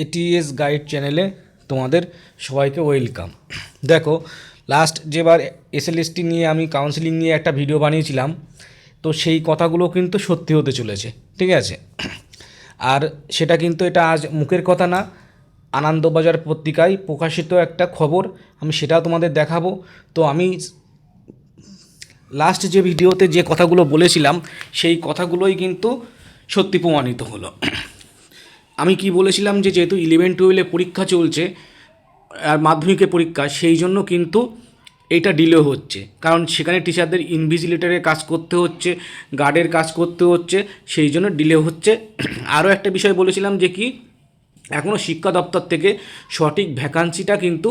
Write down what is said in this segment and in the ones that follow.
ATS guide চ্যানেলে তোমাদের সবাইকে ওয়েলকাম। দেখো, লাস্ট যেবার এসএলএসটি নিয়ে আমি কাউন্সিলিং নিয়ে একটা ভিডিও বানিয়েছিলাম, তো সেই কথাগুলো কিন্তু সত্যি হতে চলেছে, ঠিক আছে? আর সেটা কিন্তু এটা আজ মুখের কথা না, আনন্দবাজার পত্রিকায় প্রকাশিত একটা খবর, আমি সেটাও তোমাদের দেখাবো। তো আমি লাস্ট যে ভিডিওতে যে কথাগুলো বলেছিলাম সেই কথাগুলোই কিন্তু সত্যি প্রমাণিত হলো। আমি কি বলেছিলাম যে যেহেতু 11-12 পরীক্ষা চলছে আর মাধ্যমিকের পরীক্ষা, সেই জন্য কিন্তু এইটা ডিলে হচ্ছে, কারণ সেখানে টিচারদের ইনভিজিলেটরের কাজ করতে হচ্ছে, গার্ডের কাজ করতে হচ্ছে, সেই জন্য ডিলে হচ্ছে। আরও একটা বিষয় বলেছিলাম যে কি এখনও শিক্ষা দপ্তর থেকে সঠিক ভ্যাকান্সিটা কিন্তু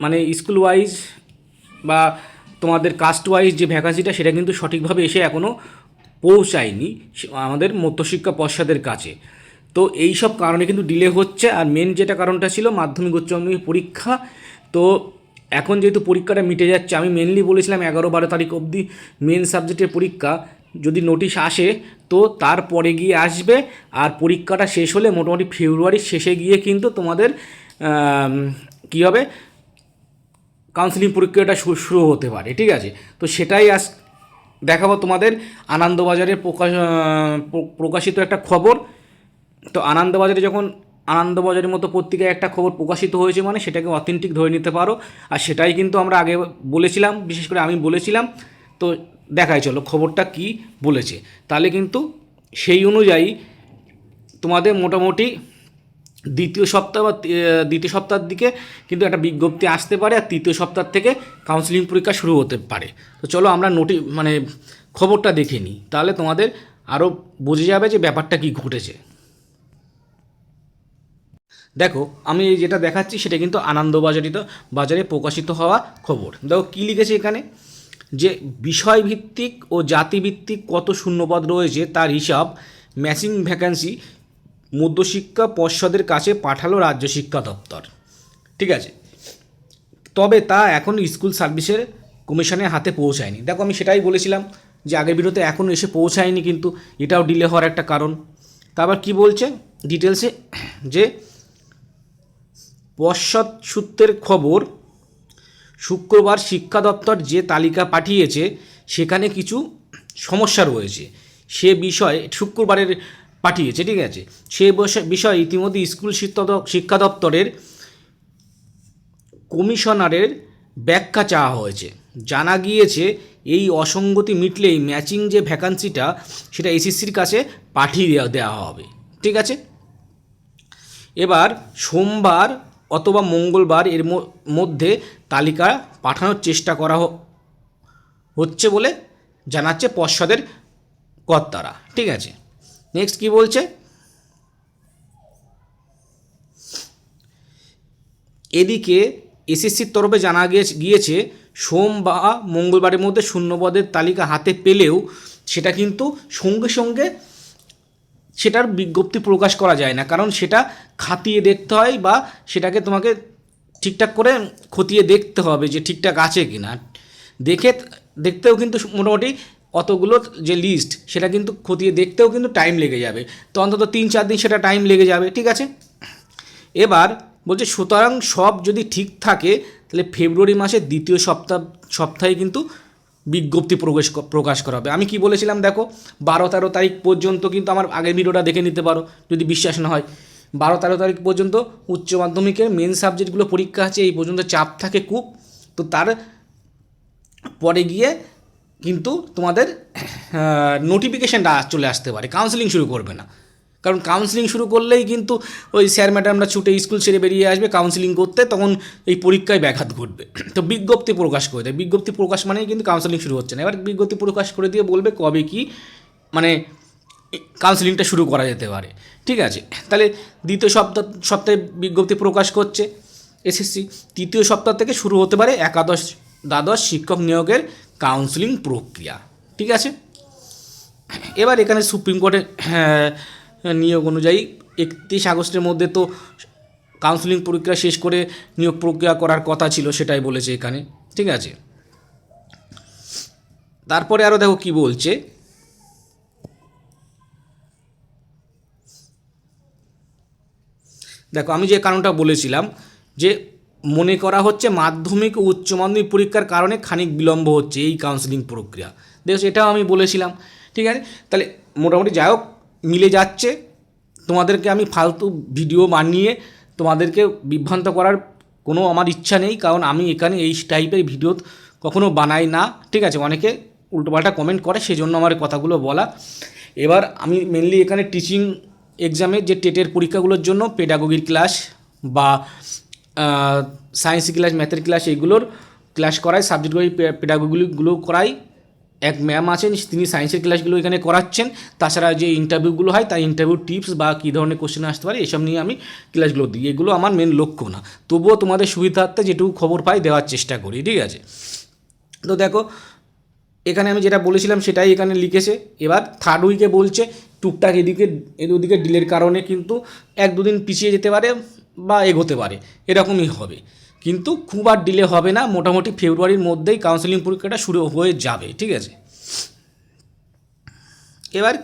মানে স্কুল ওয়াইজ বা তোমাদের কাস্ট ওয়াইজ যে ভ্যাকান্সিটা সেটা কিন্তু সঠিকভাবে এসে এখনও পৌঁছায়নি আমাদের মধ্যশিক্ষা পর্ষদের কাছে। তো এই সব কারণে কিন্তু ডিলে হচ্ছে। আর মেন যেটা কারণটা ছিল মাধ্যমিক উচ্চ মাধ্যমিক পরীক্ষা। তো এখন যেহেতু পরীক্ষাটা মিটে যাচ্ছে, আমি মেনলি বলেছিলাম 11-12 তারিখ অবধি মেন সাবজেক্টের পরীক্ষা, যদি নোটিশ আসে তো তারপরে গিয়ে আসবে। আর পরীক্ষাটা শেষ হলে মোটামুটি ফেব্রুয়ারির শেষে গিয়ে কিন্তু তোমাদের কী হবে, কাউন্সিলিং প্রক্রিয়াটা শুরু হতে পারে, ঠিক আছে? তো সেটাই আজ দেখাবো তোমাদের। আনন্দবাজারে প্রকাশিত একটা খবর। তো আনন্দবাজারে যখন আনন্দবাজারের মতো পত্রিকায় একটা খবর প্রকাশিত হয়েছে মানে সেটাকে অথেন্টিক ধরে নিতে পারো। আর সেটাই কিন্তু আমরা আগে বলেছিলাম, বিশেষ করে আমি বলেছিলাম। তো দেখাই চলো খবরটা কি বলেছে, তাহলে কিন্তু সেই অনুযায়ী তোমাদের মোটামুটি দ্বিতীয় সপ্তাহের দিকে কিন্তু একটা বিজ্ঞপ্তি আসতে পারে, আর তৃতীয় সপ্তাহ থেকে কাউন্সিলিং পরীক্ষা শুরু হতে পারে। তো চলো আমরা খবরটা দেখে নিই, তাহলে তোমাদের আরও বোঝা যাবে যে ব্যাপারটা কি ঘটেছে। দেখো, আমি যেটা দেখাচ্ছি সেটা কিন্তু বাজারে প্রকাশিত হওয়া খবর। দেখো কী লিখেছে এখানে, যে বিষয়ভিত্তিক ও জাতিভিত্তিক কত শূন্যপদ রয়েছে তার হিসাব ম্যাচিং ভ্যাকান্সি মধ্যশিক্ষা পর্ষদের কাছে পাঠালো রাজ্য শিক্ষা দপ্তর, ঠিক আছে? তবে তা এখন স্কুল সার্ভিসের কমিশনের হাতে পৌঁছায়নি। দেখো, আমি সেটাই বলেছিলাম যে আগের ভিডিওতে এখনও এসে পৌঁছায়নি, কিন্তু এটাও ডিলে হওয়ার একটা কারণ। তারপর কি বলছে ডিটেলসে, যে পর্ষদ সূত্রের খবর, শুক্রবার শিক্ষা দপ্তর যে তালিকা পাঠিয়েছে সেখানে কিছু সমস্যা রয়েছে। সে বিষয়ে শুক্রবারের পাঠিয়েছে, ঠিক আছে? সে বিষয়ে ইতিমধ্যে স্কুল শিক্ষা দপ্তরের কমিশনারের ব্যাখ্যা চাওয়া হয়েছে। জানা গিয়েছে এই অসঙ্গতি মিটলেই ম্যাচিং যে ভ্যাকান্সিটা সেটা এসএসসির কাছে পাঠিয়ে দেওয়া হবে, ঠিক আছে? এবার সোমবার অথবা মঙ্গলবার এর মধ্যে তালিকা পাঠানোর চেষ্টা করা হচ্ছে বলে জানাচ্ছে পর্ষদের কর্তারা, ঠিক আছে? নেক্সট কি বলছে, এদিকে এসএসসির তরফে জানা গিয়েছে সোম বা মঙ্গলবারের মধ্যে শূন্যপদের তালিকা হাতে পেলেও সেটা কিন্তু সঙ্গে সঙ্গে সেটার বিজ্ঞপ্তি প্রকাশ করা যায় না, কারণ সেটা খাতিয়ে দেখতে হয় বা সেটাকে তোমাকে ঠিকঠাক করে খতিয়ে দেখতে হবে যে ঠিকঠাক আছে কি না। দেখতেও কিন্তু মোটামুটি অতগুলো যে লিস্ট সেটা কিন্তু খতিয়ে দেখতেও কিন্তু টাইম লেগে যাবে। তো অন্তত 3-4 দিন সেটা টাইম লেগে যাবে, ঠিক আছে? এবার বলছে সুতরাং সব যদি ঠিক থাকে তাহলে ফেব্রুয়ারি মাসের দ্বিতীয় সপ্তাহে কিন্তু বিজ্ঞপ্তি প্রকাশ করা হবে। আমি কি বলেছিলাম দেখো, 12-13 তারিখ পর্যন্ত কিন্তু আমার আগের ভিডিওটা দেখে নিতে পারো যদি বিশ্বাস না হয়। 12-13 তারিখ পর্যন্ত উচ্চ মাধ্যমিকের মেন সাবজেক্টগুলো পরীক্ষা আছে, এই পর্যন্ত চাপ থাকে খুব। তো তার পরে গিয়ে কিন্তু তোমাদের নোটিফিকেশানটা চলে আসতে পারে, কাউন্সেলিং শুরু করবে না। কারণ কাউন্সেলিং শুরু করলেই কিন্তু ওই স্যার ম্যাডামরা ছুটে স্কুল ছেড়ে বেরিয়ে আসবে কাউন্সেলিং করতে, তখন এই পরীক্ষায় ব্যাঘাত ঘটবে। তো বিজ্ঞপ্তি প্রকাশ করে দেয়, বিজ্ঞপ্তি প্রকাশ মানেই কিন্তু কাউন্সেলিং শুরু হচ্ছে না। এবার বিজ্ঞপ্তি প্রকাশ করে দিয়ে বলবে কবে কি মানে কাউন্সেলিংটা শুরু করা যেতে পারে, ঠিক আছে? তাহলে দ্বিতীয় সপ্তাহে বিজ্ঞপ্তি প্রকাশ করছে এসএসসি, তৃতীয় সপ্তাহ থেকে শুরু হতে পারে একাদশ দ্বাদশ শিক্ষক নিয়োগের কাউন্সেলিং প্রক্রিয়া, ঠিক আছে? এবার এখানে সুপ্রিম কোর্টের নিয়োগ অনুযায়ী 31 আগস্টের মধ্যে তো কাউন্সেলিং প্রক্রিয়া শেষ করে নিয়োগ প্রক্রিয়া করার কথা ছিল, সেটাই বলেছে এখানে, ঠিক আছে? তারপরে আরও দেখো কি বলছে, দেখো আমি যে কারণটা বলেছিলাম যে মনে করা হচ্ছে মাধ্যমিক ও উচ্চ মাধ্যমিক পরীক্ষার কারণে খানিক বিলম্ব হচ্ছে এই কাউন্সেলিং প্রক্রিয়া, দেখো এটাও আমি বলেছিলাম। ঠিক আছে, তাহলে মোটামুটি যাই হোক মিলে যাচ্ছে। তোমাদেরকে আমি ফালতু ভিডিও বানিয়ে তোমাদেরকে বিভ্রান্ত করার কোনো আমার ইচ্ছা নেই, কারণ আমি এখানে এই টাইপের ভিডিও কখনো বানাই না। ঠিক আছে, অনেকে উল্টোপাল্টা কমেন্ট করে, সেই জন্য আমার কথাগুলো বলা। এবার আমি মেনলি এখানে টিচিং এক্সামের যে টেটের পরীক্ষাগুলোর জন্য পেডাগোগির ক্লাস বা সায়েন্স ক্লাস, ম্যাথের ক্লাস, এইগুলোর ক্লাস করাই, সাবজেক্ট ওয়াইজ পেডাগোগিগুলো করাই। এক ম্যাম আছেন, তিনি সায়েন্সের ক্লাসগুলো এখানে করাচ্ছেন। তাছাড়া যে ইন্টারভিউগুলো হয় তাই ইন্টারভিউ টিপস বা কী ধরনের কোশ্চেন আসতে পারে এসব নিয়ে আমি ক্লাসগুলো দিই। এগুলো আমার মেন লক্ষ্য না, তবুও তোমাদের সুবিধার্থে যেটুকু খবর পাই দেওয়ার চেষ্টা করি। ঠিক আছে, তো দেখো এখানে আমি যেটা বলেছিলাম সেটাই এখানে লিখেছে। এবার থার্ড উইকে বলছে টুকটাক ওদিকে ডিলের কারণে কিন্তু 1-2 দিন পিছিয়ে যেতে পারে বা এগোতে পারে, এরকমই হবে। কিন্তু খুব আর ডিলে হবে না, মোটামুটি ফেব্রুয়ারির মধ্যেই কাউন্সেলিং পরীক্ষাটা শুরু হয়ে যাবে। ঠিক আছে, এবার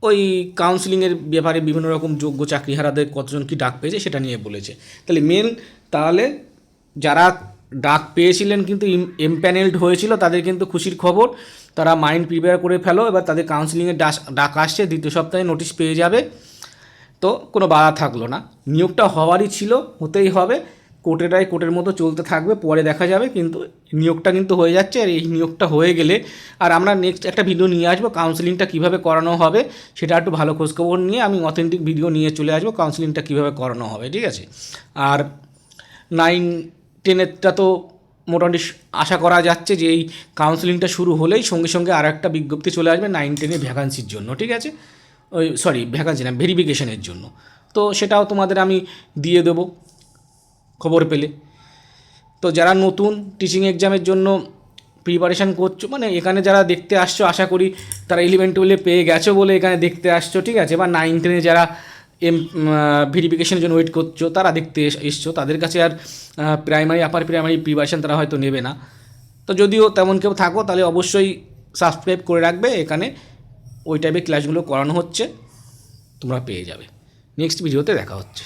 ওই কাউন্সেলিংয়ের ব্যাপারে বিভিন্ন রকম যোগ্য চাকরিহারাদের কতজন কি ডাক পেয়েছে সেটা নিয়ে বলেছে। তাহলে যারা ডাক পেয়েছিলেন কিন্তু এমপ্যানেলড হয়েছিল তাদের কিন্তু খুশির খবর, তারা মাইন্ড প্রিপেয়ার করে ফেলো। এবার তাদের কাউন্সেলিংয়ের ডাক আসছে, 2য় সপ্তাহে নোটিশ পেয়ে যাবে। তো কোনো বাধা থাকলো না, নিয়োগটা হওয়ারই ছিল, হতেই হবে। কোর্টের মতো চলতে থাকবে, পরে দেখা যাবে, কিন্তু নিয়োগটা কিন্তু হয়ে যাচ্ছে। আর এই নিয়োগটা হয়ে গেলে আর আমরা নেক্সট একটা ভিডিও নিয়ে আসবো কাউন্সেলিংটা কীভাবে করানো হবে, সেটা একটু ভালো খোঁজখবর নিয়ে আমি অথেন্টিক ভিডিও নিয়ে চলে আসবো কাউন্সেলিংটা কীভাবে করানো হবে। ঠিক আছে, আর 9-10 তো মোটামুটি আশা করা যাচ্ছে যে এই কাউন্সেলিংটা শুরু হলেই সঙ্গে সঙ্গে আর একটা বিজ্ঞপ্তি চলে আসবে 9-10 ভ্যাকান্সির জন্য। ঠিক আছে, ভ্যাকান্সি না, ভেরিফিকেশনের জন্য। তো সেটাও তোমাদের আমি দিয়ে দেবো খবর পেলে। তো যারা নতুন টিচিং এক্সামের জন্য প্রিপারেশান করছো, মানে এখানে যারা দেখতে আসছো, আশা করি তারা 11-12 পেয়ে গেছো বলে এখানে দেখতে আসছো। ঠিক আছে, বা 9-10 যারা ভেরিফিকেশনের জন্য ওয়েট করছো, তারা দেখতে এসছো, তাদের কাছে আর প্রাইমারি আপার প্রাইমারি প্রিপারেশান তারা হয়তো নেবে না। তো যদিও তেমন কেউ থাকো তাহলে অবশ্যই সাবস্ক্রাইব করে রাখবে, এখানে ওই টাইপের ক্লাসগুলো করানো হচ্ছে, তোমরা পেয়ে যাবে। নেক্সট ভিডিওতে দেখা হচ্ছে।